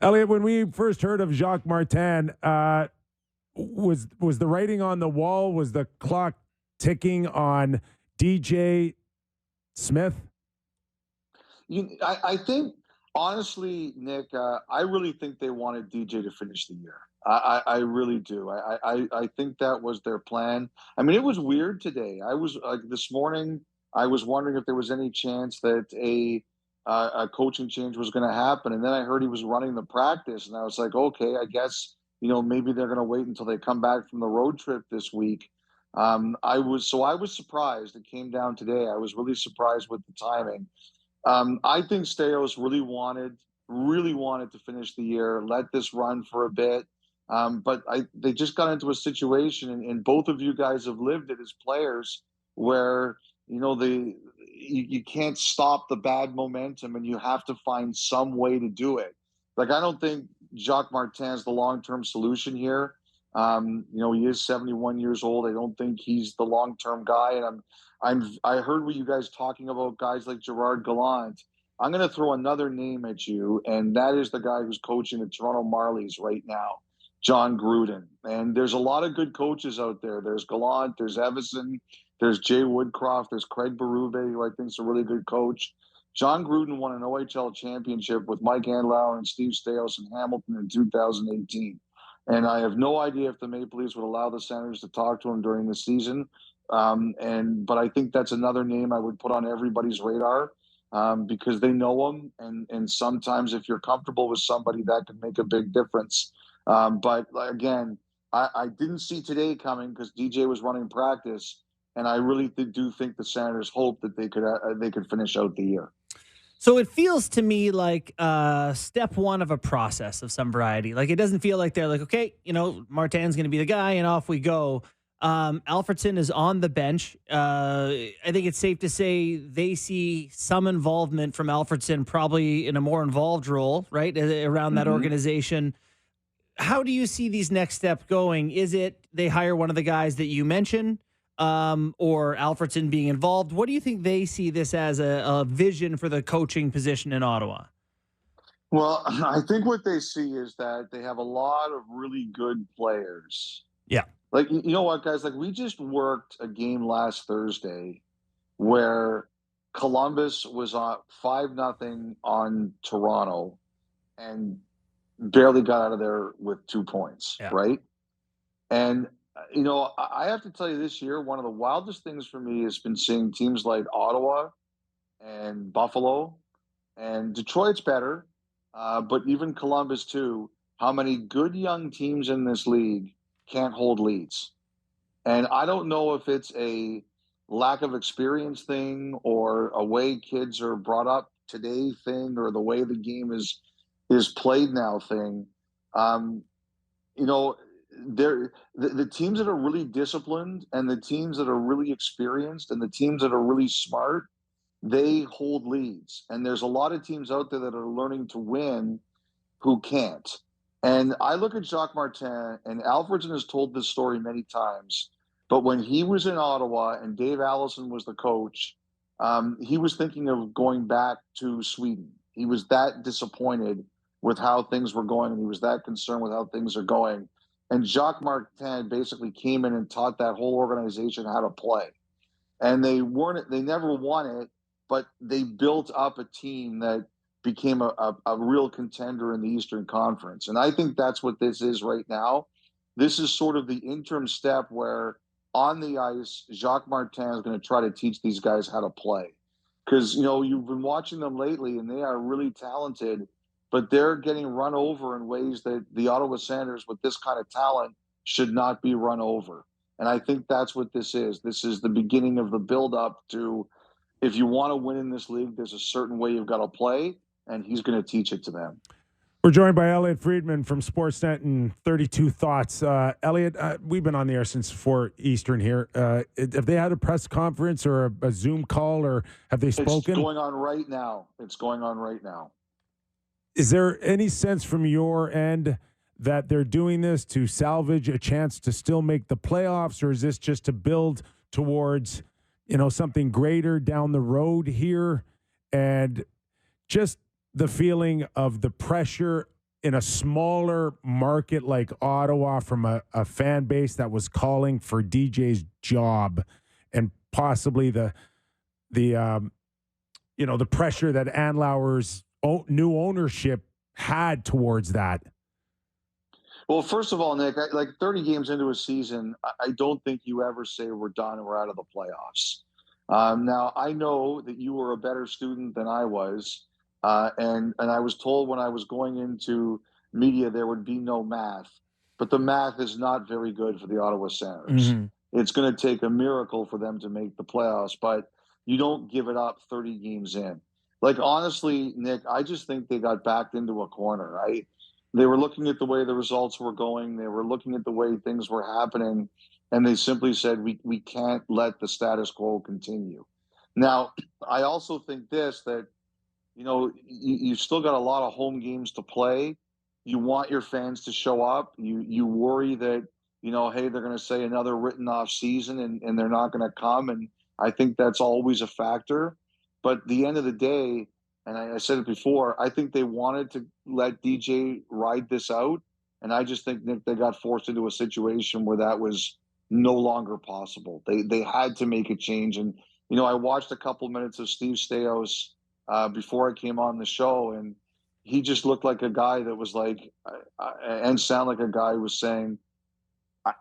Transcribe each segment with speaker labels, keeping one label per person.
Speaker 1: Elliotte, when we first heard of Jacques Martin, was the writing on the wall? Was the clock ticking on DJ Smith?
Speaker 2: I think, honestly, Nick, I really think they wanted DJ to finish the year. I really do. I think that was their plan. I mean, it was weird today. I was like this morning. I was wondering if there was any chance that a coaching change was going to happen, and then I heard he was running the practice, and I was like, okay, I guess maybe they're going to wait until they come back from the road trip this week. I was surprised. It came down today. I was really surprised with the timing. I think Staios really wanted to finish the year, let this run for a bit. But they just got into a situation, and both of you guys have lived it as players, where you can't stop the bad momentum, and you have to find some way to do it. Like, I don't think Jacques Martin's the long-term solution here. He is 71 years old. I don't think he's the long-term guy, and I heard what you guys talking about guys like Gerard Gallant. I'm going to throw another name at you, and that is the guy who's coaching the Toronto Marlies right now, John Gruden. And there's a lot of good coaches out there. There's Gallant, there's Evison, there's Jay Woodcroft, there's Craig Berube, who I think is a really good coach. John Gruden won an OHL championship with Mike Andlauer and Steve Staios in Hamilton in 2018. And I have no idea if the Maple Leafs would allow the Senators to talk to him during the season. But I think that's another name I would put on everybody's radar, because they know him, and sometimes if you're comfortable with somebody, that could make a big difference. But again, I didn't see today coming because DJ was running practice, and I really do think the Senators hope that they could finish out the year.
Speaker 3: So it feels to me like step one of a process of some variety. Like, it doesn't feel like they're like, okay, Martin's going to be the guy, and off we go. Alfredsson is on the bench. I think it's safe to say they see some involvement from Alfredsson, probably in a more involved role, right, around that organization. How do you see these next steps going? Is it they hire one of the guys that you mentioned, or Alfredsson being involved? What do you think they see this as a vision for the coaching position in Ottawa?
Speaker 2: Well, I think what they see is that they have a lot of really good players.
Speaker 3: Yeah.
Speaker 2: Like, you know what, guys? Like, we just worked a game last Thursday where Columbus was on 5-0 on Toronto and barely got out of there with 2 points, right? And, I have to tell you, this year, one of the wildest things for me has been seeing teams like Ottawa and Buffalo, and Detroit's better, but even Columbus too, how many good young teams in this league can't hold leads. And I don't know if it's a lack of experience thing, or a way kids are brought up today thing, or the way the game is played now thing. The teams that are really disciplined, and the teams that are really experienced, and the teams that are really smart, they hold leads. And there's a lot of teams out there that are learning to win who can't. And I look at Jacques Martin, and Alfredsson has told this story many times, but when he was in Ottawa and Dave Allison was the coach, he was thinking of going back to Sweden. He was that disappointed with how things were going, and he was that concerned with how things are going. And Jacques Martin basically came in and taught that whole organization how to play. And they never won it, but they built up a team that became a real contender in the Eastern Conference. And I think that's what this is right now. This is sort of the interim step where, on the ice, Jacques Martin is going to try to teach these guys how to play. Because, you've been watching them lately, and they are really talented, but they're getting run over in ways that the Ottawa Senators, with this kind of talent, should not be run over. And I think that's what this is. This is the beginning of the build-up to, if you want to win in this league, there's a certain way you've got to play, and he's going to teach it to them.
Speaker 1: We're joined by Elliotte Friedman from Sportsnet and 32 Thoughts. Elliotte, we've been on the air since 4 Eastern here. Have they had a press conference or a Zoom call, or have they spoken?
Speaker 2: It's going on right now.
Speaker 1: Is there any sense from your end that they're doing this to salvage a chance to still make the playoffs, or is this just to build towards, something greater down the road here? And just the feeling of the pressure in a smaller market like Ottawa from a fan base that was calling for DJ's job and possibly the pressure that Andlauer's new ownership had towards that?
Speaker 2: Well, first of all, Nick, like 30 games into a season, I don't think you ever say we're done and we're out of the playoffs. Now, I know that you were a better student than I was, and I was told when I was going into media there would be no math, but the math is not very good for the Ottawa Senators. It's going to take a miracle for them to make the playoffs, but you don't give it up 30 games in. Like, honestly, Nick, I just think they got backed into a corner. They were looking at the way the results were going. They were looking at the way things were happening. And they simply said, we can't let the status quo continue. Now, I also think that, you've still got a lot of home games to play. You want your fans to show up. You worry that, hey, they're going to say another written off season and they're not going to come. And I think that's always a factor. But at the end of the day, and I said it before, I think they wanted to let DJ ride this out. And I just think, Nick, they got forced into a situation where that was no longer possible. They had to make a change. And, I watched a couple minutes of Steve Staios before I came on the show, and he just looked like a guy that was like, and sound like a guy who was saying,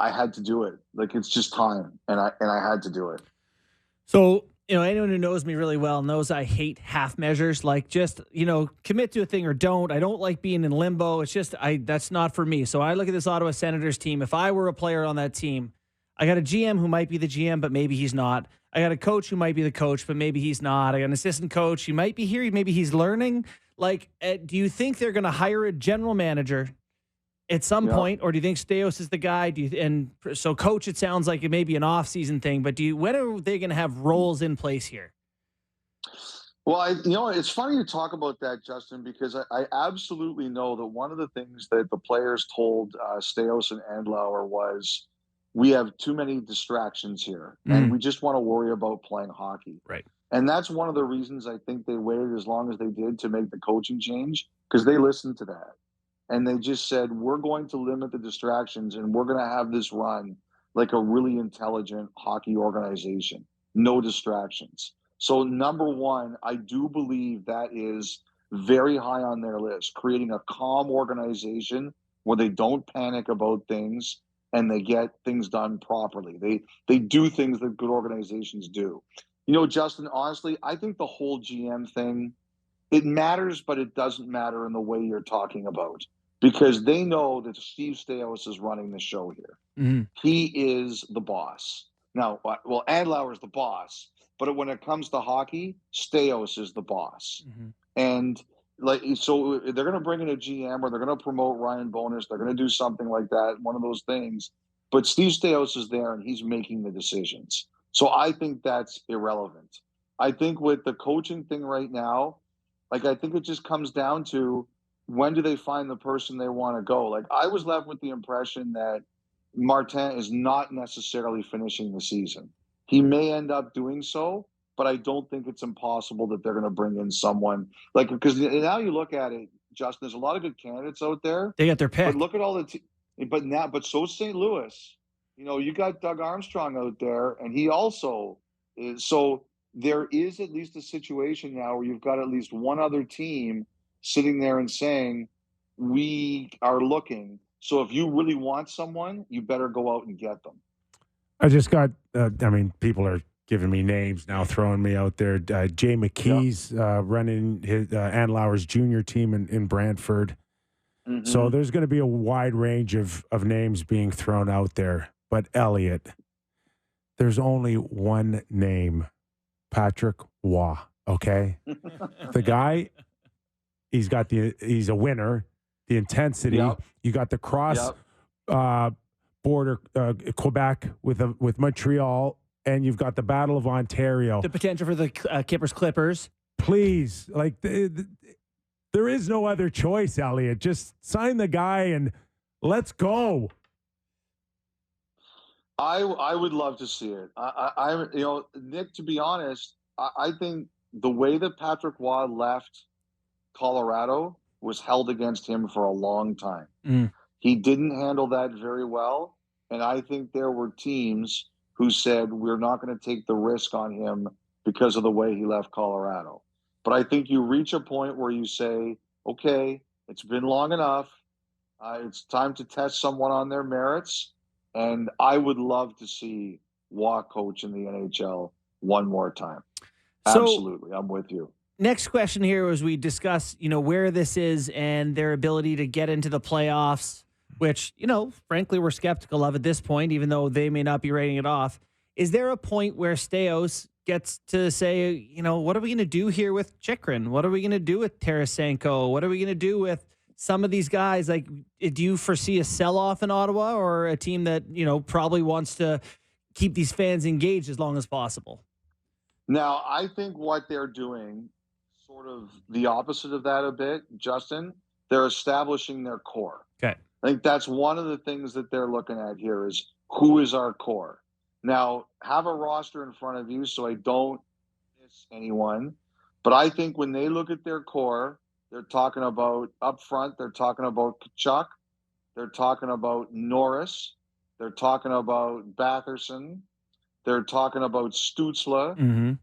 Speaker 2: I had to do it. Like, it's just time. And I had to do it.
Speaker 3: So, anyone who knows me really well knows I hate half measures. Like, just, commit to a thing or don't. I don't like being in limbo. It's just, that's not for me. So I look at this Ottawa Senators team. If I were a player on that team, I got a GM who might be the GM, but maybe he's not. I got a coach who might be the coach, but maybe he's not. I got an assistant coach. He might be here. Maybe he's learning. Like, do you think they're going to hire a general manager at some point, or do you think Staios is the guy? So coach, it sounds like it may be an off-season thing, but when are they going to have roles in place here?
Speaker 2: Well, it's funny you talk about that, Justin, because I absolutely know that one of the things that the players told Staios and Andlauer was, we have too many distractions here, and we just want to worry about playing hockey.
Speaker 3: Right.
Speaker 2: And that's one of the reasons I think they waited as long as they did to make the coaching change, because they listened to that. And they just said, we're going to limit the distractions and we're going to have this run like a really intelligent hockey organization. No distractions. So number one, I do believe that is very high on their list, creating a calm organization where they don't panic about things and they get things done properly. They do things that good organizations do. Justin, honestly, I think the whole GM thing, it matters, but it doesn't matter in the way you're talking about, because they know that Steve Staios is running the show here. He is the boss. Now, well, Andlauer is the boss, but when it comes to hockey, Staios is the boss. And so they're going to bring in a GM, or they're going to promote Ryan Bonus. They're going to do something like that, one of those things. But Steve Staios is there, and he's making the decisions. So I think that's irrelevant. I think with the coaching thing right now, I think it just comes down to, when do they find the person they want to go? Like, I was left with the impression that Martin is not necessarily finishing the season. He may end up doing so, but I don't think it's impossible that they're going to bring in someone. Because now you look at it, Justin, there's a lot of good candidates out there.
Speaker 3: They got their pick.
Speaker 2: But look at all the but so St. Louis. You got Doug Armstrong out there, and he also is. So there is at least a situation now where you've got at least one other team sitting there and saying, we are looking. So if you really want someone, you better go out and get them.
Speaker 1: I just got, people are giving me names now, throwing me out there. Jay McKee's running his Andlauer's junior team in Brantford. So there's going to be a wide range of names being thrown out there. But Elliotte, there's only one name, Patrick Waugh, okay? The guy, he's a winner, the intensity. You got the cross border Quebec with Montreal, and you've got the Battle of Ontario.
Speaker 3: The potential for the Kypreos Clippers.
Speaker 1: Please, there is no other choice, Elliotte. Just sign the guy and let's go.
Speaker 2: I would love to see it. Nick, to be honest, I think the way that Patrick Waugh left Colorado, was held against him for a long time.
Speaker 3: Mm.
Speaker 2: He didn't handle that very well. And I think there were teams who said, we're not going to take the risk on him because of the way he left Colorado. But I think you reach a point where you say, okay, it's been long enough. It's time to test someone on their merits. And I would love to see Waugh coach in the NHL one more time.
Speaker 3: So,
Speaker 2: Absolutely. I'm with you.
Speaker 3: next question here as we discuss, where this is and their ability to get into the playoffs, which, frankly, we're skeptical of at this point, even though they may not be writing it off. Is there a point where Staios gets to say, what are we going to do here with Chychrun? What are we going to do with Tarasenko? What are we going to do with some of these guys? Like, do you foresee a sell-off in Ottawa, or a team that, probably wants to keep these fans engaged as long as possible?
Speaker 2: Now, I think what they're doing, sort of the opposite of that a bit, Justin, they're establishing their core.
Speaker 3: Okay.
Speaker 2: I think that's one of the things that they're looking at here is, who is our core? Now, have a roster in front of you so I don't miss anyone. But I think when they look at their core, they're talking about up front, they're talking about Kachuk, they're talking about Norris, they're talking about Batherson, they're talking about Stützle.
Speaker 3: Mm-hmm.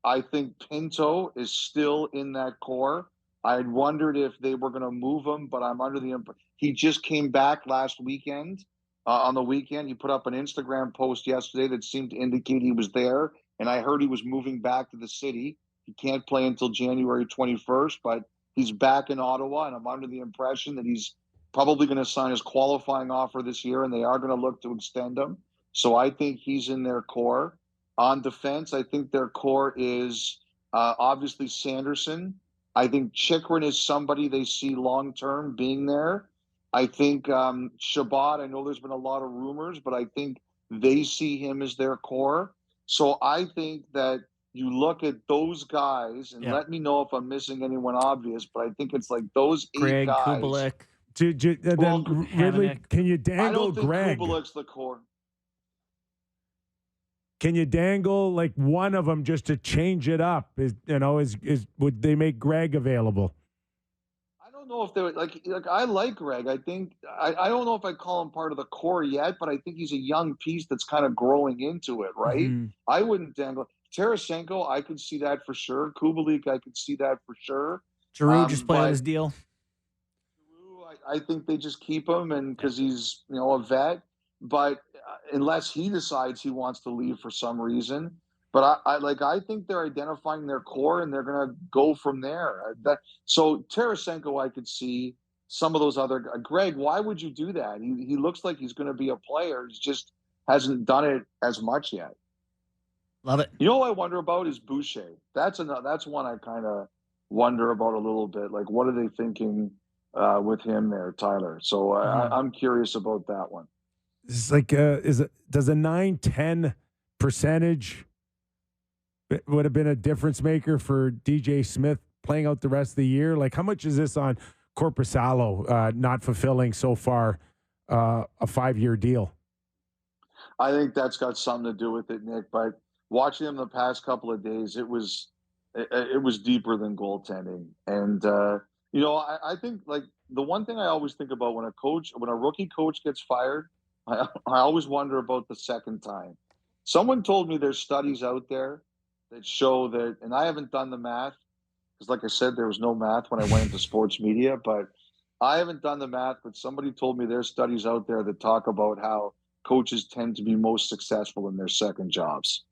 Speaker 2: I think Pinto is still in that core. I had wondered if they were going to move him, but I'm under the impression he just came back last weekend. On the weekend, he put up an Instagram post yesterday that seemed to indicate he was there, and I heard he was moving back to the city. He can't play until January 21st, but he's back in Ottawa, and I'm under the impression that he's probably going to sign his qualifying offer this year, and they are going to look to extend him. So I think he's in their core. On defense, I think their core is obviously Sanderson. I think Chychrun is somebody they see long-term being there. I think Shabbat, I know there's been a lot of rumors, but I think they see him as their core. So I think that you look at those guys, and let me know if I'm missing anyone obvious, but I think it's like those 8
Speaker 3: Greg,
Speaker 2: guys.
Speaker 3: Kubalik.
Speaker 1: Then Ridley, can you dangle
Speaker 2: I don't think
Speaker 1: Greg?
Speaker 2: Kubalik's the core.
Speaker 1: Can you dangle like one of them just to change it up? Would they make Greg available?
Speaker 2: I don't know if they would like I like Greg. I think I don't know if I call him part of the core yet, but I think he's a young piece that's kind of growing into it, right?
Speaker 3: Mm-hmm.
Speaker 2: I wouldn't dangle Tarasenko. I could see that for sure. Kubalik, I could see that for sure.
Speaker 3: Giroux just played out his deal.
Speaker 2: I think they just keep him, and because he's a vet. But unless he decides he wants to leave for some reason, but I think they're identifying their core, and they're going to go from there. So Tarasenko, I could see. Some of those other Greg, why would you do that? He looks like he's going to be a player. He just hasn't done it as much yet.
Speaker 3: Love it.
Speaker 2: What I wonder about is Boucher. That's one I kind of wonder about a little bit. Like, what are they thinking with him there, Tyler? So I'm curious about that one.
Speaker 1: It's like, does a 9-10 percentage would have been a difference maker for DJ Smith playing out the rest of the year? Like, how much is this on Korpisalo not fulfilling so far a 5-year deal?
Speaker 2: I think that's got something to do with it, Nick. But watching him the past couple of days, it was deeper than goaltending. And I think like the one thing I always think about when a rookie coach gets fired, I always wonder about the second time. Someone told me there's studies out there that show that, and I haven't done the math because, like I said, there was no math when I went into sports media, but I haven't done the math. But somebody told me there's studies out there that talk about how coaches tend to be most successful in their second jobs.